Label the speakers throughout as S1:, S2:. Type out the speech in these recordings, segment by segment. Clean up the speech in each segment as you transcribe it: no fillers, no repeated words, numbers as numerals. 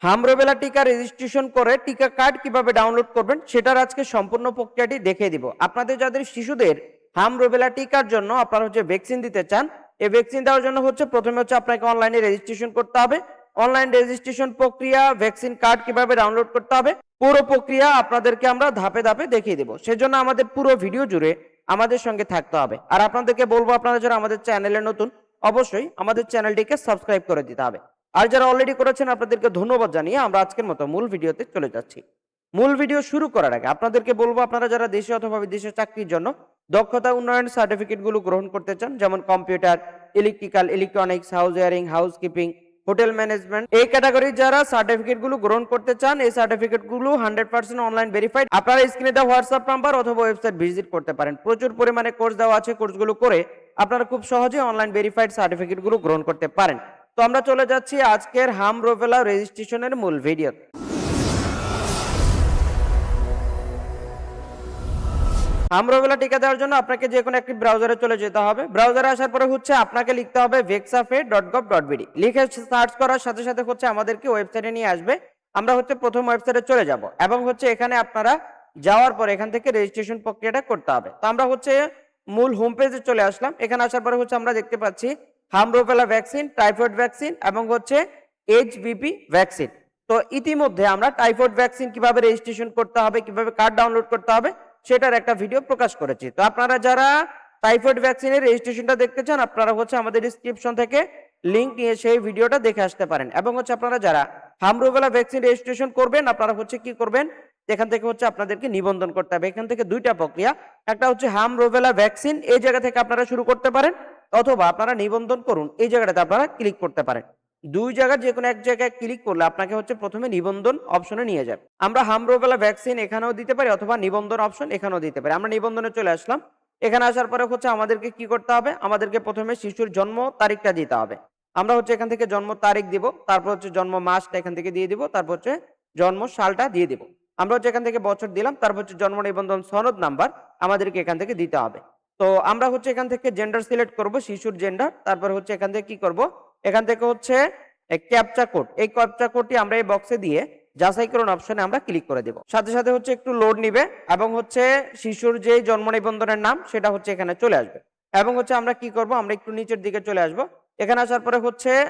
S1: হামরোবেলা টিকা রেজিস্ট্রেশন করে টিকা কার্ড কিভাবে ডাউনলোড করবেন সেটার আজকে সম্পূর্ণ প্রক্রিয়াটি দেখিয়ে দিব। আপনাদের যাদের শিশুদের হামরোবেলা টিকার জন্য আপনারা ভ্যাকসিন দিতে চান, এই ভ্যাকসিন দেওয়ার জন্য প্রথমে আপনাকে অনলাইনে রেজিস্ট্রেশন করতে হবে। অনলাইন রেজিস্ট্রেশন প্রক্রিয়া, ভ্যাকসিন কার্ড কিভাবে ডাউনলোড করতে হবে, পুরো প্রক্রিয়া আপনাদেরকে আমরা ধাপে ধাপে দেখিয়ে দেব। সেজন্য আমাদের পুরো ভিডিও জুড়ে আমাদের সঙ্গে থাকতে হবে। আর আপনাদেরকে বলবো, আপনারা যারা আমাদের চ্যানেলে নতুন, অবশ্যই আমাদের চ্যানেলটিকে সাবস্ক্রাইব করে দিতে হবে। আর যারা অলরেডি করেছেন আপনাদেরকে ধন্যবাদ জানিয়ে আমরা আজকের মতো মূল ভিডিওতে চলে যাচ্ছি। মূল ভিডিও শুরু করার আগে আপনাদেরকে বলবো, আপনারা যারা দেশে অথবা বিদেশে চাকরির জন্য দক্ষতা উন্নয়ন সার্টিফিকেটগুলো গ্রহণ করতে চান, যেমন computer, electrical, electronics, house wiring, housekeeping, hotel management, এই ক্যাটাগরির যারা সার্টিফিকেটগুলো গ্রহণ করতে চান, এই সার্টিফিকেটগুলো 100% অনলাইন ভেরিফাইড। আপনারা স্ক্রিনে দেওয়া হোয়াটসঅ্যাপ নাম্বার অথবা ওয়েবসাইট ভিজিট করতে পারেন। প্রচুর পরিমাণে কোর্স দেওয়া আছে, কোর্সগুলো করে আপনারা খুব সহজে অনলাইন ভেরিফাইড সার্টিফিকেটগুলো গ্রহণ করতে পারেন। তো আমরা চলে যাচ্ছি আজকের হামরোবেলা রেজিস্ট্রেশনের মূল ভিডিও। হামরোবেলা টিকা দেওয়ার জন্য আপনাকে যে কোনো একটি ব্রাউজারে চলে যেতে হবে। ব্রাউজারে আসার পরে আপনাকে লিখতে হবে vexafe.gov.bd। লিখে সার্চ করার সাথে সাথে আমাদেরকে ওয়েবসাইটে নিয়ে আসবে। আমরা প্রথম ওয়েবসাইটে চলে যাব এবং এখানে আপনারা যাওয়ার পরে এখান থেকে রেজিস্ট্রেশন প্রক্রিয়াটা করতে হবে। তো আমরা মূল হোম পেজে চলে আসলাম। এখানে আসার পরে আমরা দেখতে পাচ্ছি হামরোবেলা ভ্যাকসিন, টাইফয়েড ভ্যাকসিন এবং এইচভিপি ভ্যাকসিন। তো ইতিমধ্যে আমরা টাইফয়েড ভ্যাকসিন কিভাবে রেজিস্ট্রেশন করতে হবে, কিভাবে কার্ড ডাউনলোড করতে হবে সেটার একটা ভিডিও প্রকাশ করেছি। তো আপনারা যারা টাইফয়েড ভ্যাকসিনের রেজিস্ট্রেশনটা দেখতে চান, আপনারা আমাদের ডেসক্রিপশন থেকে লিংক নিয়ে সেই ভিডিওটা দেখে আসতে পারেন। এবং আপনারা যারা হামরোবেলা ভ্যাকসিন রেজিস্ট্রেশন করবেন, আপনারা কি করবেন, এখান থেকে আপনাদেরকে নিবন্ধন করতে হবে। এখান থেকে দুইটা প্রক্রিয়া, একটা হামরোবেলা ভ্যাকসিন, এই জায়গা থেকে আপনারা শুরু করতে পারেন, অথবা আপনারা নিবন্ধন করুন এই জায়গাটাতে আপনারা ক্লিক করতে পারেন। দুই জায়গার যে কোনো এক জায়গায় ক্লিক করলে আপনাকে প্রথমে নিবন্ধন অপশনে নিয়ে যাবে। আমরা হামরোবেলা ভ্যাকসিন এখানেও দিতে পারি অথবা নিবন্ধন অপশন এখানেও দিতে পারি। আমরা নিবন্ধনে চলে আসলাম। এখানে আসার পরে আমাদেরকে কি করতে হবে, আমাদেরকে প্রথমে শিশুর জন্ম তারিখটা দিতে হবে। আমরা এখান থেকে জন্ম তারিখ দিব, তারপর জন্ম মাসটা এখান থেকে দিয়ে দিব, তারপর জন্ম সালটা দিয়ে দিব। আমরা এখান থেকে বছর দিলাম, তারপর জন্ম নিবন্ধন সনদ নাম্বার আমাদেরকে এখান থেকে দিতে হবে। তো আমরা এখান থেকে জেন্ডার সিলেক্ট করব, শিশুর জেন্ডার। তারপর এখান থেকে কি করব, এখান থেকে ক্যাপচা কোড, এই ক্যাপচা কোডটি আমরা এই বক্সে দিয়ে যাচাইকরণ অপশনে আমরা ক্লিক করে দেব। সাথে সাথে একটু লোড নিবে এবং শিশুর যে জন্ম নিবন্ধনের নাম সেটা এখানে চলে আসবে। এবং আমরা কি করব, আমরা একটু নিচের দিকে চলে আসব। এখানে আসার পরে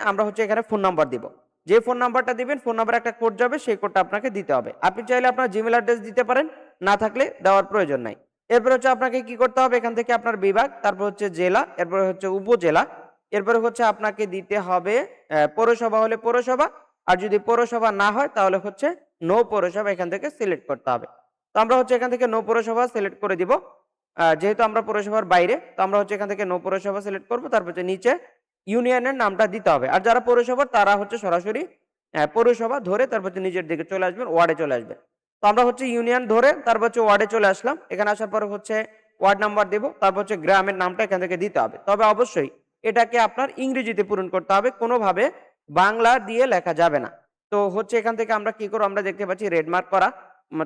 S1: আমরা এখানে ফোন নাম্বার দিব। যে ফোন নাম্বারটা দিবেন, ফোন নাম্বারে একটা কোড যাবে, সেই কোডটা আপনাকে দিতে হবে। আপনি চাইলে আপনার জিমেল অ্যাড্রেস দিতে পারেন, না থাকলে দেওয়ার প্রয়োজন নাই। এরপর আপনাকে কি করতে হবে, এখান থেকে আপনার বিভাগ, তারপর জেলা, এরপর উপজেলা, এরপরে আপনাকে দিতে হবে পৌরসভা হলে পৌরসভা, আর যদি পৌরসভা না হয় তাহলে নো পৌরসভা এখান থেকে সিলেক্ট করতে হবে। তো আমরা এখান থেকে নো পৌরসভা সিলেক্ট করে দিব। যেহেতু আমরা পৌরসভার বাইরে, তো আমরা এখান থেকে নো পৌরসভা সিলেক্ট করব। তারপর নিচে ইউনিয়নের নামটা দিতে হবে। আর যারা পৌরসভা তারা সরাসরি পৌরসভা ধরে তারপর নিজের দিকে চলে আসবেন, ওয়ার্ডে চলে আসবেন। তো আমরা ইউনিয়ন ধরে তারপর ওয়ার্ডে চলে আসলাম। এখানে আসার পরে ওয়ার্ড নাম্বার দেব, তারপর গ্রামের নামটা এখান থেকে দিতে হবে। তবে অবশ্যই এটাকে আপনার ইংরেজিতে পূরণ করতে হবে, কোনোভাবে বাংলা দিয়ে লেখা যাবে না। তো এখান থেকে আমরা কি করব, আমরা দেখতে পাচ্ছি রেড মার্ক করা,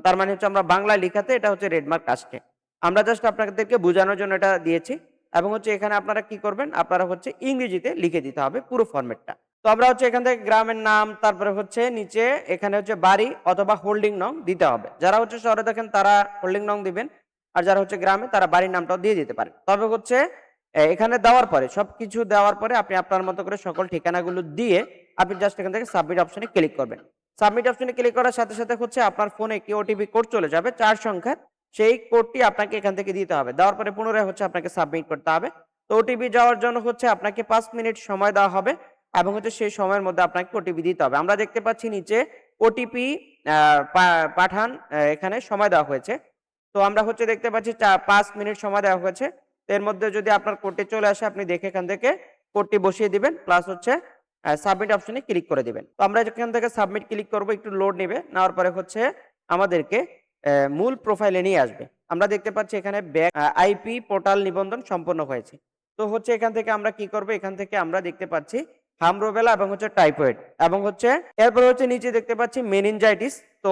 S1: তার মানে আমরা বাংলা লেখাতে এটা রেড মার্ক আসছে। আমরা জাস্ট আপনাদেরকে বোঝানোর জন্য এটা দিয়েছি। এবং এখানে আপনারা কি করবেন, আপনারা ইংরেজিতে লিখে দিতে হবে পুরো ফরম্যাটটা। তো আমরা এখান থেকে গ্রামের নাম, তারপরে নিচে এখানে বাড়ি অথবা হোল্ডিং নং দিতে হবে। যারা শহরে দেখেন তারা হোল্ডিং নং দিবেন, আর যারা গ্রামে তারা বাড়ির নামটাও দিয়ে দিতে পারেন। তবে এখানে দেওয়ার পরে, সবকিছু দেওয়ার পরে আপনি আপনার মতো করে সকল ঠিকানাগুলো দিয়ে আপনি জাস্ট এখান থেকে সাবমিট অপশনে ক্লিক করবেন। সাবমিট অপশনে ক্লিক করার সাথে সাথে আপনার ফোনে একটি ওটিপি কোড চলে যাবে 4 সংখ্যার। সেই কোডটি আপনাকে এখান থেকে দিতে হবে। দেওয়ার পরে পুনরায় আপনাকে সাবমিট করতে হবে। তো ওটিপি যাওয়ার জন্য আপনাকে 5 মিনিট সময় দেওয়া হবে এবং সেই সময়ের মধ্যে আপনাকে ওটিপি দিতে হবে। আমরা দেখতে পাচ্ছি নিচে ওটিপি পাঠান, এখানে সময় দেওয়া হয়েছে। তো আমরা দেখতে পাচ্ছি 5 মিনিট সময় দেওয়া হয়েছে। এর মধ্যে যদি আপনার কোডটি চলে আসে, আপনি দেখে এখান থেকে কোডটি বসিয়ে দিবেন, প্লাস সাবমিট অপশনে ক্লিক করে দিবেন। তো আমরা এখান থেকে সাবমিট ক্লিক করব, একটু লোড নেবে, নেওয়ার পরে আমাদেরকে মূল প্রোফাইলে নিয়ে আসবে। আমরা দেখতে পাচ্ছি এখানে আইপি পোর্টাল নিবন্ধন সম্পন্ন হয়েছে। তো এখান থেকে আমরা কি করব, এখান থেকে আমরা দেখতে পাচ্ছি হামরোবেলা এবং টাইফয়েড এবং এরপর নিচে দেখতে পাচ্ছি মেনিনজাইটিস। তো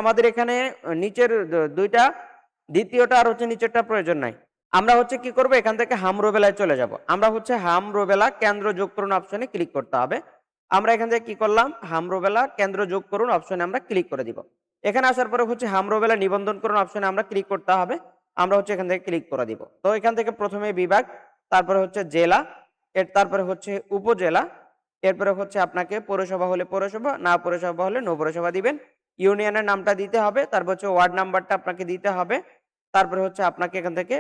S1: আমাদের এখানে নিচের দুইটা, দ্বিতীয়টা আর নিচেরটা প্রয়োজন নাই। আমরা কি করব, এখান থেকে হামরোবেলায় চলে যাব। আমরা হামরোবেলা কেন্দ্র যোগকরণ অপশনে ক্লিক করতে হবে। আমরা এখান থেকে কি করলাম, হামরোবেলা কেন্দ্র যোগ করুন অপশনে আমরা ক্লিক করে দিব। এখানে আসার পরে হচ্ছে হামরোবেলা নিবন্ধন করুন অপশনে আমরা ক্লিক করতে হবে। আমরা হচ্ছে এখান থেকে ক্লিক করে দিব। তো এখান থেকে প্রথমে বিভাগ, তারপরে হচ্ছে জেলা, তারপরে হচ্ছে উপজেলা, এরপরে হচ্ছে আপনাকে পৌরসভা হলে পৌরসভা, না পৌরসভা হলে নৌ পৌরসভা দিবেন। ইউনিয়নের নামটা দিতে হবে, তারপর হচ্ছে ওয়ার্ড নাম্বারটা আপনাকে দিতে হবে। তারপরে হচ্ছে আপনাকে এখান থেকে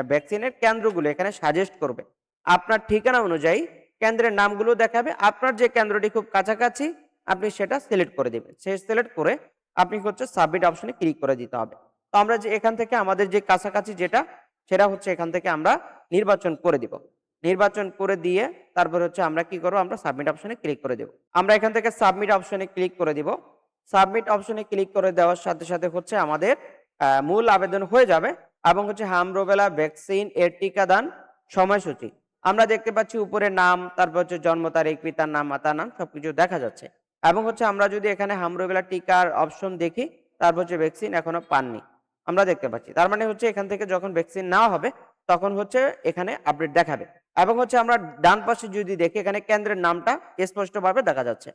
S1: ভ্যাকসিনের কেন্দ্রগুলো এখানে সাজেস্ট করবে। আপনার ঠিকানা অনুযায়ী কেন্দ্রের নামগুলো দেখাবে। আপনার যে কেন্দ্রটি খুব কাছাকাছি আপনি সেটা সিলেক্ট করে দিবেন। সে সিলেক্ট করে আপনি হচ্ছে সাবমিট অপশনে ক্লিক করে দিতে হবে। তো আমরা যে এখান থেকে আমাদের যে কাছাকাছি যেটা, সেটা হচ্ছে এখান থেকে আমরা নির্বাচন করে দিব। নির্বাচন করে দিয়ে তারপর হচ্ছে আমরা কি করব, আমরা সাবমিট অপশনে ক্লিক করে দেব। আমরা এখান থেকে সাবমিট অপশনে ক্লিক করে দিব। সাবমিট অপশনে ক্লিক করে দেওয়ার সাথে সাথে হচ্ছে আমাদের মূল আবেদন হয়ে যাবে এবং হচ্ছে হামরোবেলা ভ্যাকসিন এর টিকাদান সময়সূচি আমরা দেখতে পাচ্ছি উপরে নাম, তারপর হচ্ছে জন্ম তারিখ, পিতার নাম, মাতার নাম সবকিছু দেখা যাচ্ছে। এবং হচ্ছে আমরা যদি এখানে হামরোবেলা টিকার অপশন দেখি, তারপর হচ্ছে ভ্যাকসিন এখনো পাননি আমরা দেখতে পাচ্ছি। তার মানে হচ্ছে এখান থেকে যখন ভ্যাকসিন নেওয়া হবে তখন হচ্ছে এখানে আপডেট দেখাবে। এবং হচ্ছে আমরা ডান পাশে যদি দেখি এখানে কেন্দ্রের নামটা স্পষ্টভাবে দেখা যাচ্ছে।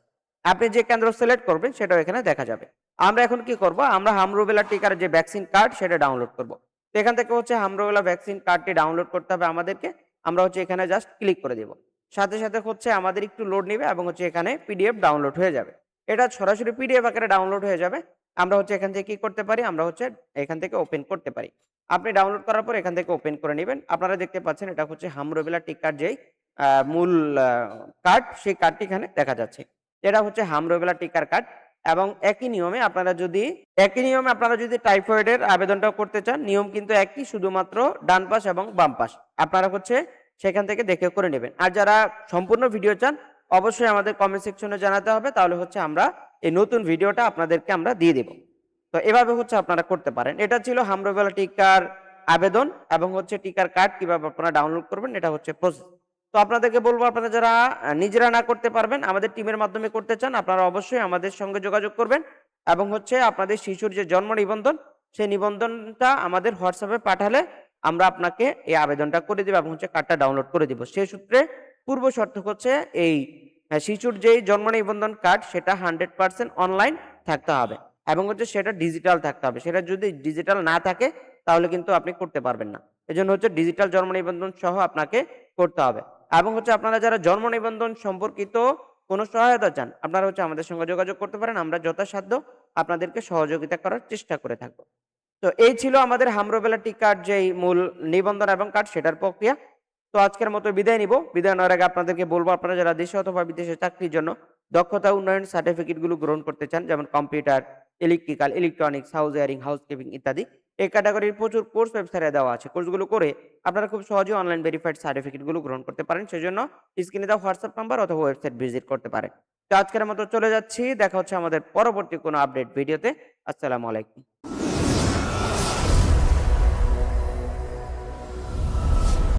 S1: আপনি যে কেন্দ্র সিলেক্ট করবেন সেটাও এখানে দেখা যাবে। আমরা এখন কি করব, আমরা হামরোবেলা টিকার যে ভ্যাকসিন কার্ড সেটা ডাউনলোড করব। তো এখান থেকে হচ্ছে হামরোবেলা ভ্যাকসিন কার্ডটি ডাউনলোড করতে হবে আমাদেরকে। আমরা হচ্ছে এখানে জাস্ট ক্লিক করে দেব। সাথে সাথে হচ্ছে আমাদের একটু লোড নেবে এবং হচ্ছে এখানে পিডিএফ ডাউনলোড হয়ে যাবে। এটা সরাসরি পিডিএফ আকারে ডাউনলোড হয়ে যাবে। আমরা হচ্ছে এখান থেকে কি করতে পারি, আমরা হচ্ছে এখান থেকে ওপেন করতে পারি। আপনি ডাউনলোড করার পর এখান থেকে ওপেন করে নেবেন। আপনারা দেখতে পাচ্ছেন এটা হচ্ছে হামরোবেলা টিকার যেই মূল কার্ড, সেই কার্ডটি এখানে দেখা যাচ্ছে। এটা হচ্ছে হামরোবেলা টিকার কার্ড। এবং একই নিয়মে আপনারা যদি টাইফয়েডের আবেদনটাও করতে চান, নিয়ম কিন্তু একই, শুধুমাত্র ডান পাশ এবং বাম পাশ আপনারা হচ্ছে সেখান থেকে দেখে করে নেবেন। আর যারা সম্পূর্ণ ভিডিও চান অবশ্যই আমাদের কমেন্ট সেকশনে জানাতে হবে, তাহলে হচ্ছে আমরা এই নতুন ভিডিওটা আপনাদেরকে আমরা দিয়ে দেব। তো এভাবে হচ্ছে আপনারা করতে পারেন। এটা ছিল হামরোবেলা টিকার আবেদন এবং হচ্ছে টিকার কার্ড কিভাবে আপনারা ডাউনলোড করবেন, এটা হচ্ছে প্রসেস। তো আপনাদেরকে বলবো, আপনারা যারা নিজেরা না করতে পারবেন, আমাদের টিমের মাধ্যমে করতে চান, আপনারা অবশ্যই আমাদের সঙ্গে যোগাযোগ করবেন এবং হচ্ছে আপনাদের শিশুর যে জন্ম নিবন্ধন, সেই নিবন্ধনটা আমাদের হোয়াটসঅ্যাপে পাঠালে আমরা আপনাকে এই আবেদনটা করে দিব এবং হচ্ছে কার্ডটা ডাউনলোড করে দিব। সেই সূত্রে পূর্ব শর্ত হচ্ছে এই শিশুর যেই জন্ম নিবন্ধন কার্ড সেটা 100% অনলাইন থাকতে হবে এবং হচ্ছে সেটা ডিজিটাল থাকতে হবে। সেটা যদি ডিজিটাল না থাকে তাহলে কিন্তু আপনি করতে পারবেন না। এজন্য হচ্ছে ডিজিটাল জন্ম নিবন্ধন সহ আপনাকে করতে হবে। এবং হচ্ছে আপনারা যারা জন্ম নিবন্ধন সম্পর্কিত কোনো সহায়তা চান, আপনারা হচ্ছে আমাদের সঙ্গে যোগাযোগ করতে পারেন। আমরা যথাসাধ্য আপনাদেরকে সহযোগিতা করার চেষ্টা করে থাকবো। তো এই ছিল আমাদের হামরোবেলা টিকার যেই মূল নিবন্ধন এবং কার্ড সেটার প্রক্রিয়া। তো আজকের মতো বিদায় নিব। বিদায় নেওয়ার আগে আপনাদেরকে বলবো, আপনারা যারা দেশে অথবা বিদেশে চাকরির জন্য দক্ষতা উন্নয়ন সার্টিফিকেটগুলো গ্রহণ করতে চান, যেমন computer, electrical, electronics, house wiring, housekeeping ইত্যাদি, এই ক্যাটাগরির প্রচুর কোর্স ওয়েবসাইটে দেওয়া আছে। কোর্সগুলো করে আপনারা খুব সহজেই অনলাইন ভেরিফাইড সার্টিফিকেটগুলো গ্রহণ করতে পারেন। সেজন্য স্ক্রিনে দেওয়া হোয়াটসঅ্যাপ নাম্বার অথবা ওয়েবসাইট ভিজিট করতে পারেন। তো আজকের মতো চলে যাচ্ছি, দেখা হচ্ছে আমাদের পরবর্তী কোনো আপডেট ভিডিওতে। আসসালামু আলাইকুম।